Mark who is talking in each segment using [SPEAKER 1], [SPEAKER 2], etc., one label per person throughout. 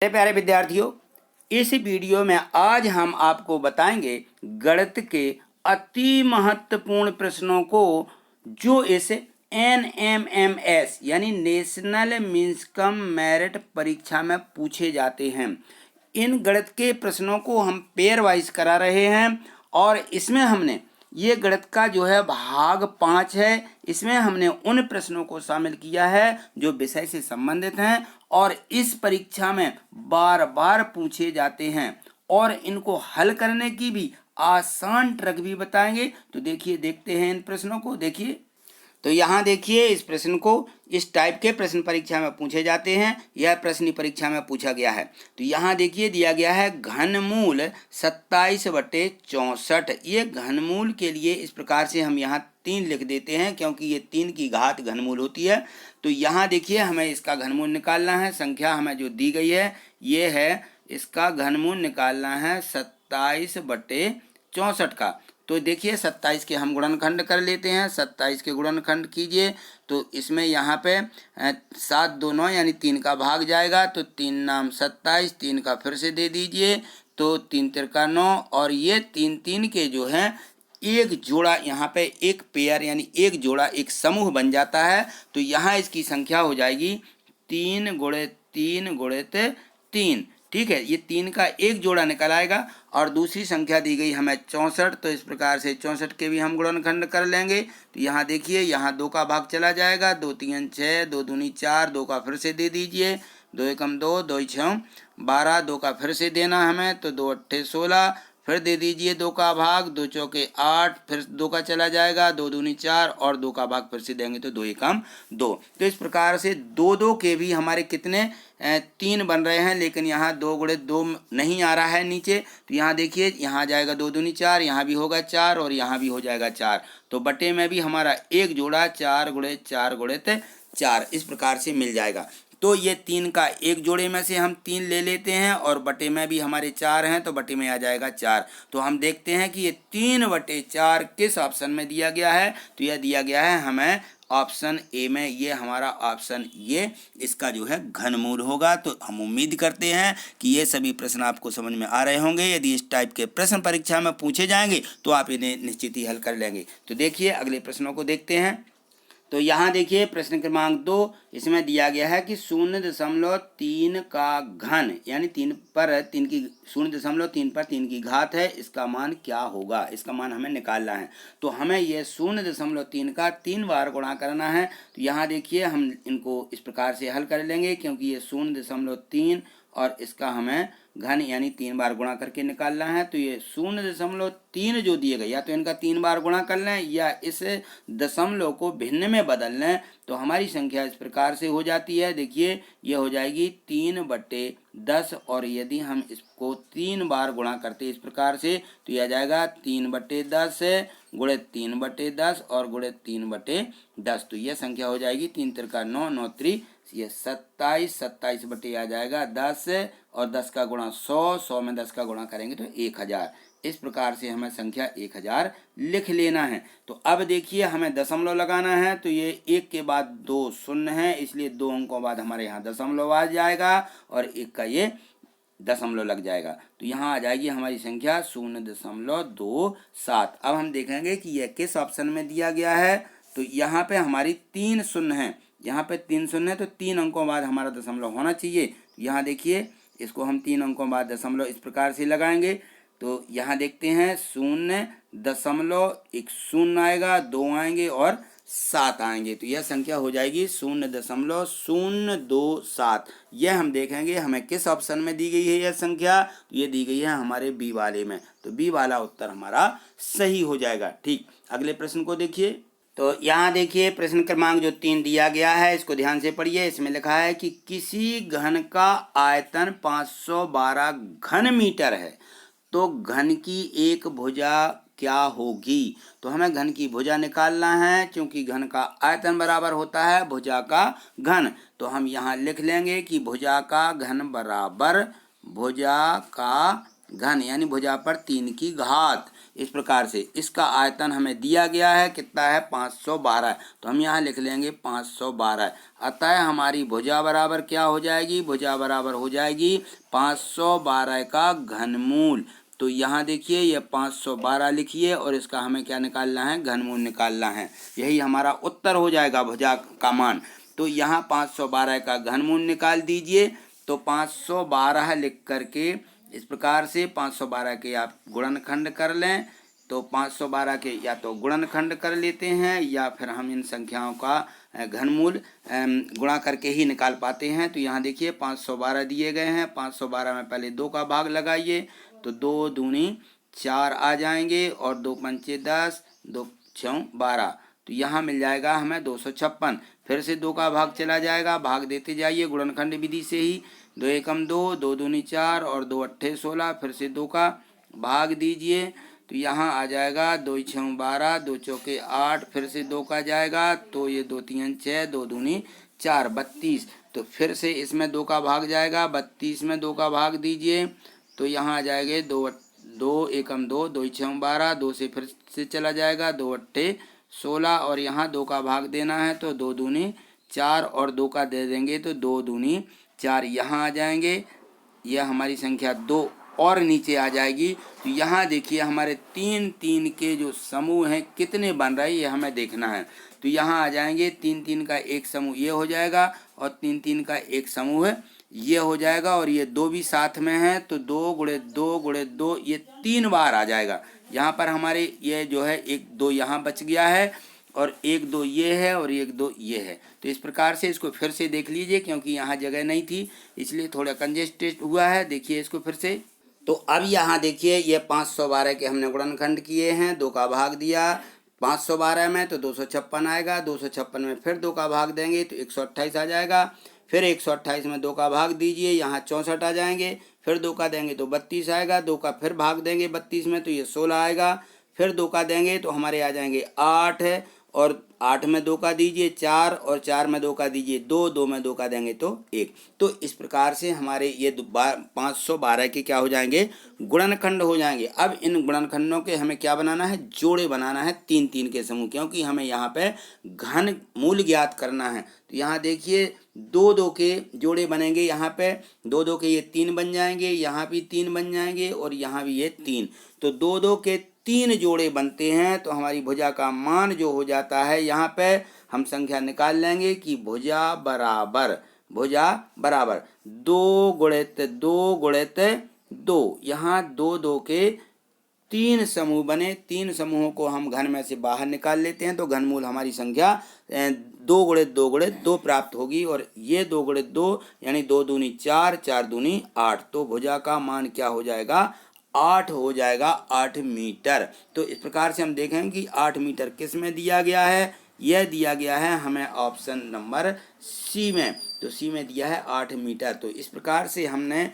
[SPEAKER 1] मेरे प्यारे विद्यार्थियों, इस वीडियो में आज हम आपको बताएंगे गणित के अति महत्वपूर्ण प्रश्नों को जो इस NMMS यानी नेशनल मिन्सिम मेरिट परीक्षा में पूछे जाते हैं। इन गणित के प्रश्नों को हम पेयर वाइज करा रहे हैं और इसमें हमने ये गणित का जो है भाग 5 है। इसमें हमने उन प्रश्नों को शामिल किया है जो विषय से संबंधित हैं और इस परीक्षा में बार बार पूछे जाते हैं और इनको हल करने की भी आसान ट्रिक भी बताएंगे। तो देखते हैं इन प्रश्नों को। देखिए, तो यहाँ देखिए, इस प्रश्न को इस टाइप के प्रश्न परीक्षा में पूछे जाते हैं। यह प्रश्न परीक्षा में पूछा गया है। तो यहाँ देखिए दिया गया है घनमूल 27/64। ये घनमूल के लिए इस प्रकार से हम यहाँ 3 लिख देते हैं क्योंकि ये 3 की घात घनमूल होती है। तो यहाँ देखिए हमें इसका घनमूल निकालना है। संख्या हमें जो दी गई है ये है, इसका घनमूल निकालना है 27/64 का। तो देखिए 27 के हम गुणनखंड कर लेते हैं। 27 के गुणनखंड कीजिए तो इसमें यहाँ पे 7 2 9 यानी 3 का भाग जाएगा। तो 3 नाम 27, 3 का फिर से दे दीजिए तो 3 तिरका 9 और ये 3 के जो है एक जोड़ा, यहाँ पे एक पेयर यानी एक जोड़ा एक समूह बन जाता है। तो यहाँ इसकी संख्या हो जाएगी 3 × 3 × 3। ठीक है, ये 3 का एक जोड़ा निकल आएगा और दूसरी संख्या दी गई हमें 64। तो इस प्रकार से 64 के भी हम गुणनखंड कर लेंगे। तो यहाँ देखिए, यहाँ 2 का भाग चला जाएगा। 2 3 6, 2 दूनी 4, 2 का फिर से दे दीजिए। 2 एकम 2, 2 6 12, 2 का फिर से देना हमें। तो 2 8 16, फिर दे दीजिए 2 का भाग। 2 चौके 8, फिर 2 का चला जाएगा। 2 दूनी 4 और 2 का भाग फिर से देंगे तो 2 एकम 2। तो इस प्रकार से 2 2 के भी हमारे कितने 3 बन रहे हैं, लेकिन यहाँ 2 × 2 नहीं आ रहा है नीचे। तो यहाँ देखिए, यहाँ जाएगा 2 दूनी 4, यहाँ भी होगा 4 और यहाँ भी हो जाएगा 4। तो बटे में भी हमारा एक जोड़ा 4 × 4 × 4 इस प्रकार से मिल जाएगा। तो ये 3 का एक जोड़े में से हम 3 ले लेते हैं और बटे में भी हमारे 4 हैं तो बटे में आ जाएगा 4। तो हम देखते हैं कि ये 3/4 किस ऑप्शन में दिया गया है। तो यह दिया गया है हमें ऑप्शन ए में। ये हमारा ऑप्शन ये इसका जो है घनमूल होगा। तो हम उम्मीद करते हैं कि ये सभी प्रश्न आपको समझ में आ रहे होंगे। यदि इस टाइप के प्रश्न परीक्षा में पूछे जाएंगे तो आप इन्हें निश्चित ही हल कर लेंगे। तो देखिए अगले प्रश्नों को देखते हैं। तो यहाँ देखिए प्रश्न क्रमांक 2, इसमें दिया गया है कि 0.3 का घन यानी 3 पर 3 की 0.3 पर 3 की घात है, इसका मान क्या होगा। इसका मान हमें निकालना है। तो हमें यह 0.3 का 3 बार गुणा करना है। तो यहाँ देखिए हम इनको इस प्रकार से हल कर लेंगे क्योंकि ये 0.3 और इसका हमें घन यानी 3 बार गुणा करके निकालना है। तो ये 0.3 जो दिए गए, या तो इनका 3 बार गुणा कर लें या इस दशमलव को भिन्न में बदल लें तो हमारी संख्या इस प्रकार से हो जाती है। देखिए ये हो जाएगी 3/10 और यदि हम इसको 3 बार गुणा करते इस प्रकार से तो यह आ जाएगा 3/10 × 3/10 और × 3/10। तो यह संख्या हो जाएगी 3 तिरका 9, 9 त्रि ये 27, 27 बटे आ जाएगा 10 और 10 का गुणा 100, 100 में 10 का गुणा करेंगे तो 1000। इस प्रकार से हमें संख्या 1000 लिख लेना है। तो अब देखिए हमें दशमलव लगाना है। तो ये 1 के बाद 2 शून्य है, इसलिए 2 अंकों बाद हमारे यहाँ दशमलव आ जाएगा और 1 का ये दशमलव लग जाएगा। तो यहाँ आ जाएगी हमारी संख्या 0.27। अब हम देखेंगे कि यह किस ऑप्शन में दिया गया है। तो यहाँ पे हमारी 3 शून्य है, यहाँ पे 3 शून्य है तो 3 अंकों बाद हमारा दशमलव होना चाहिए। यहाँ देखिए इसको हम 3 अंकों बाद दशमलव इस प्रकार से लगाएंगे। तो यहाँ देखते हैं 0.1 शून्य आएगा, 2 आएंगे और 7 आएंगे। तो यह संख्या हो जाएगी 0.027। यह हम देखेंगे हमें किस ऑप्शन में दी गई है यह संख्या। तो ये दी गई है हमारे बी वाले में। तो बी वाला उत्तर हमारा सही हो जाएगा। ठीक, अगले प्रश्न को देखिए। तो यहाँ देखिए प्रश्न क्रमांक जो 3 दिया गया है इसको ध्यान से पढ़िए। इसमें लिखा है कि किसी घन का आयतन 512 घन मीटर है तो घन की एक भुजा क्या होगी। तो हमें घन की भुजा निकालना है क्योंकि घन का आयतन बराबर होता है भुजा का घन। तो हम यहाँ लिख लेंगे कि भुजा का घन बराबर भुजा का घन यानी भुजा पर 3 की घात। इस प्रकार से इसका आयतन हमें दिया गया है, कितना है 512, तो हम यहाँ लिख लेंगे 512। अतः हमारी भुजा बराबर क्या हो जाएगी, भुजा बराबर हो जाएगी 512 का घनमूल। तो यहाँ देखिए ये 512 लिखिए और इसका हमें क्या निकालना है, घनमूल निकालना है। यही हमारा उत्तर हो जाएगा भुजा का मान। तो यहाँ 512 का घनमूल निकाल दीजिए। तो 512 लिख करके इस प्रकार से 512 के आप गुणनखंड कर लें। तो 512 के या तो गुणनखंड कर लेते हैं या फिर हम इन संख्याओं का घनमूल गुणा करके ही निकाल पाते हैं। तो यहाँ देखिए 512 दिए गए हैं, 512 में पहले 2 का भाग लगाइए तो 2 दूनी 4 आ जाएंगे और 2 पंचे 10, 2 छः 12, तो यहाँ मिल जाएगा हमें 256। फिर से 2 का भाग चला जाएगा, भाग देते जाइए गुणनखंड विधि से ही। 2 एकम 2, 2 दूनी 4 और 2 अट्ठे 16, फिर से 2 का भाग दीजिए तो यहाँ आ जाएगा 2 छः 12, 2 चौके 8, फिर से 2 का जाएगा तो ये 2 तीन 6, 2 दूनी 4, 32। तो फिर से इसमें 2 का भाग जाएगा, 32 में 2 का भाग दीजिए तो यहाँ आ जाएंगे 2 एकम 2, 2 छः 12, 2 से फिर से चला जाएगा 2 अट्ठे 16 और यहाँ 2 का भाग देना है तो 2 दूनी 4 और 2 का दे देंगे तो 2 दूनी 4, यहाँ आ जाएंगे। यह हमारी संख्या 2 और नीचे आ जाएगी। तो यहाँ देखिए हमारे 3 3 के जो समूह हैं कितने बन रहे हैं ये हमें देखना है। तो यहाँ आ जाएंगे 3 3 का एक समूह ये हो जाएगा और 3 3 का एक समूह ये हो जाएगा और ये 2 भी साथ में है तो 2 गुणे 2 गुणे 2 ये 3 बार आ जाएगा। यहाँ पर हमारे ये जो है 1 2 यहाँ बच गया है और 1 2 ये है और 1 2 ये है। तो इस प्रकार से इसको फिर से देख लीजिए क्योंकि यहाँ जगह नहीं थी इसलिए थोड़ा कंजेस्टेड हुआ है। देखिए इसको फिर से। तो अब यहाँ देखिए ये 512 के हमने गुणनखंड किए हैं, 2 का भाग दिया 512 में तो 256 आएगा, 256 में फिर 2 का भाग देंगे तो 128 आ जाएगा। फिर 128 में 2 का भाग दीजिए, यहाँ 64 आ जाएंगे, फिर 2 का देंगे तो 32 आएगा, 2 का फिर भाग देंगे 32 में तो ये 16 आएगा, फिर 2 का देंगे तो हमारे आ जाएंगे 8 है और 8 में 2 का दीजिए 4 और 4 में 2 का दीजिए 2, 2 में 2 का देंगे तो 1। तो इस प्रकार से हमारे ये 512 के क्या हो जाएंगे, गुणनखंड हो जाएंगे। अब इन गुणनखंडों के हमें क्या बनाना है, जोड़े बनाना है 3 3 के समूह, क्योंकि हमें यहाँ पे घन मूल ज्ञात करना है। तो यहाँ देखिए 2 2 के जोड़े बनेंगे, यहाँ पे 2 2 के ये 3 बन जाएंगे, यहाँ भी 3 बन जाएंगे और यहाँ भी ये 3। तो 2 2 के 3 जोड़े बनते हैं तो हमारी भुजा का मान जो हो जाता है यहाँ पे हम संख्या निकाल लेंगे कि भुजा बराबर 2 गुणित 2 गुणित 2। यहाँ 2 2 के 3 समूह बने, 3 समूहों को हम घन में से बाहर निकाल लेते हैं तो घनमूल हमारी संख्या 2 गुणित 2 गुणित 2 प्राप्त होगी और ये 2 गुणित 2 यानी 2 दूनी 4, 4 दूनी 8। तो भुजा का मान क्या हो जाएगा, 8 हो जाएगा, 8 मीटर। तो इस प्रकार से हम देखें कि 8 मीटर किस में दिया गया है, यह दिया गया है हमें ऑप्शन नंबर सी में। तो सी में दिया है 8 मीटर। तो इस प्रकार से हमने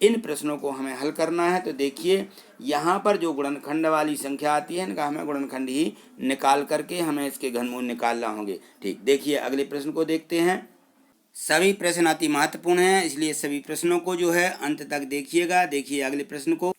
[SPEAKER 1] इन प्रश्नों को हमें हल करना है। तो देखिए यहाँ पर जो गुणनखंड वाली संख्या आती है इनका हमें गुणनखंड ही निकाल करके हमें इसके घनमूल निकालना होंगे। ठीक, देखिए अगले प्रश्न को देखते हैं। सभी प्रश्न अति महत्वपूर्ण हैं इसलिए सभी प्रश्नों को जो है अंत तक देखिएगा। देखिए अगले प्रश्न को,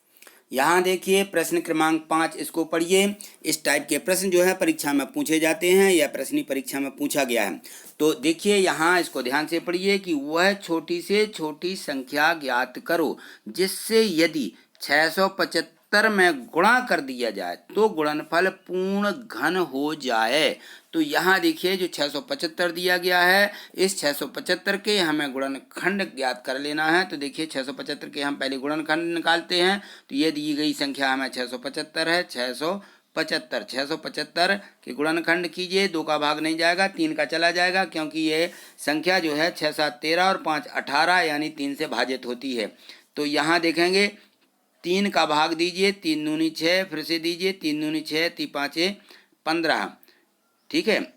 [SPEAKER 1] यहाँ देखिए प्रश्न क्रमांक 5, इसको पढ़िए। इस टाइप के प्रश्न जो है परीक्षा में पूछे जाते हैं या प्रश्न परीक्षा में पूछा गया है। तो देखिए यहाँ इसको ध्यान से पढ़िए कि वह छोटी से छोटी संख्या ज्ञात करो जिससे यदि 675 में गुणा कर दिया जाए तो गुणनफल पूर्ण घन हो जाए। तो यहाँ देखिए जो 675 दिया गया है, इस 675 के हमें गुणनखंड ज्ञात कर लेना है। तो देखिए 675 के हम पहले गुणनखंड निकालते हैं। तो ये दी गई संख्या हमें 675 है, 675 के गुणनखंड कीजिए। 2 का भाग नहीं जाएगा, 3 का चला जाएगा क्योंकि ये संख्या जो है 6 7 13 और 5 18 यानी 3 से भाजित होती है। तो यहाँ देखेंगे 3 का भाग दीजिए, 3 दूनी 6, फिर से दीजिए 3 दूनी 6, 3 5 15, ठीक है।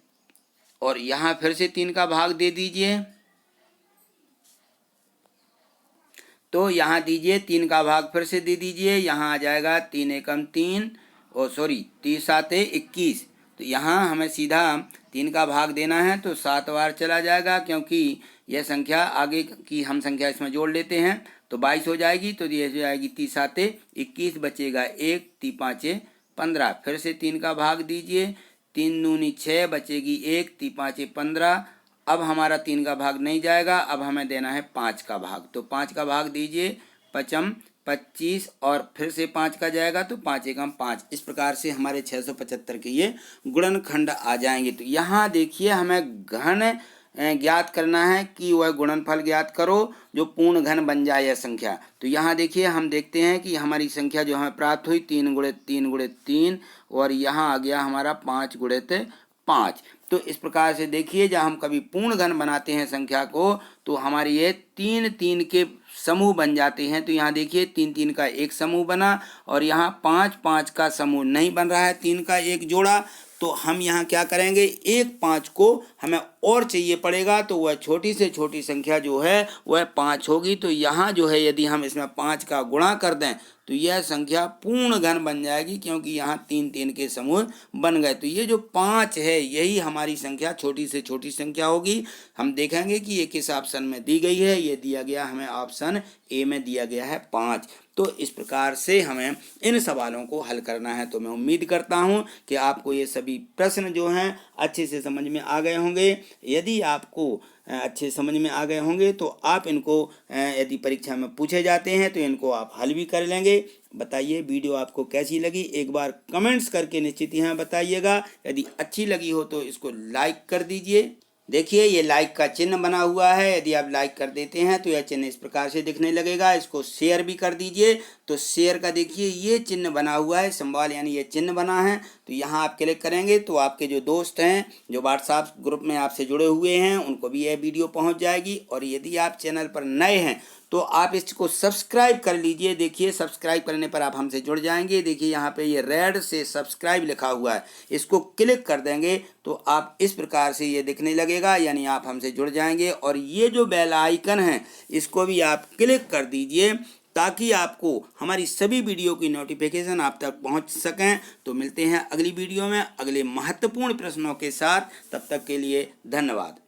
[SPEAKER 1] और यहाँ फिर से 3 का भाग दे दीजिए। तो यहाँ दीजिए 3 का भाग फिर से दे दीजिए, यहाँ आ जाएगा 3 एकम 3 और 3 7 21। तो यहाँ हमें सीधा 3 का भाग देना है तो 7 बार चला जाएगा क्योंकि यह संख्या आगे की हम संख्या इसमें जोड़ लेते हैं तो 22 हो जाएगी। तो ये हो जाएगी 3 7 21, बचेगा 1, 3 5 15। फिर से 3 का भाग दीजिए, 3 दूनी 6, बचेगी 1, 3 5 15। अब हमारा 3 का भाग नहीं जाएगा, अब हमें देना है 5 का भाग। तो 5 का भाग दीजिए, 5 25 और फिर से 5 का जाएगा तो 5 एकम 5। इस प्रकार से हमारे 675 के ये गुणनखंड आ जाएंगे। तो यहाँ देखिए हमें घन ज्ञात करना है कि वह गुणनफल ज्ञात करो जो पूर्ण घन बन जाए यह संख्या। तो यहाँ देखिए हम देखते हैं कि हमारी संख्या जो हमें प्राप्त हुई 3 गुणे 3 गुणे 3 और यहाँ आ गया हमारा 5 गुणे 5। तो इस प्रकार से देखिए जब हम कभी पूर्ण घन बनाते हैं संख्या को तो हमारी ये 3 3 के समूह बन जाते हैं। तो यहाँ देखिए 3 3 का एक समूह बना और यहाँ 5 5 का समूह नहीं बन रहा है, 3 का एक जोड़ा। तो हम यहाँ क्या करेंगे, एक 5 को हमें और चाहिए पड़ेगा, तो वह छोटी से छोटी संख्या जो है वह 5 होगी। तो यहाँ जो है यदि हम इसमें 5 का गुणा कर दें तो यह संख्या पूर्ण घन बन जाएगी, क्योंकि यहाँ 3 3 के समूह बन गए। तो ये जो 5 है यही हमारी संख्या छोटी से छोटी संख्या होगी। हम देखेंगे कि ये किस ऑप्शन में दी गई है। ये दिया गया हमें ऑप्शन ए में दिया गया है 5। तो इस प्रकार से हमें इन सवालों को हल करना है। तो मैं उम्मीद करता हूँ कि आपको ये सभी प्रश्न जो हैं अच्छे से समझ में आ गए होंगे। यदि आपको अच्छे समझ में आ गए होंगे तो आप इनको यदि परीक्षा में पूछे जाते हैं तो इनको आप हल भी कर लेंगे। बताइए वीडियो आपको कैसी लगी, एक बार कमेंट्स करके निश्चित यहाँ बताइएगा। यदि अच्छी लगी हो तो इसको लाइक कर दीजिए। देखिए ये लाइक का चिन्ह बना हुआ है, यदि आप लाइक कर देते हैं तो यह चिन्ह इस प्रकार से दिखने लगेगा। इसको शेयर भी कर दीजिए। तो शेयर का देखिए ये चिन्ह बना हुआ है, सिंबल यानी ये चिन्ह बना है। तो यहाँ आप क्लिक करेंगे तो आपके जो दोस्त हैं जो व्हाट्सएप ग्रुप में आपसे जुड़े हुए हैं उनको भी यह वीडियो पहुँच जाएगी। और यदि आप चैनल पर नए हैं तो आप इसको सब्सक्राइब कर लीजिए। देखिए सब्सक्राइब करने पर आप हमसे जुड़ जाएंगे। देखिए यहाँ पे ये रेड से सब्सक्राइब लिखा हुआ है, इसको क्लिक कर देंगे तो आप इस प्रकार से ये दिखने लगेगा, यानी आप हमसे जुड़ जाएंगे। और ये जो बेल आइकन है इसको भी आप क्लिक कर दीजिए ताकि आपको हमारी सभी वीडियो की नोटिफिकेशन आप तक पहुंच सकें। तो मिलते हैं अगली वीडियो में अगले महत्वपूर्ण प्रश्नों के साथ। तब तक के लिए धन्यवाद।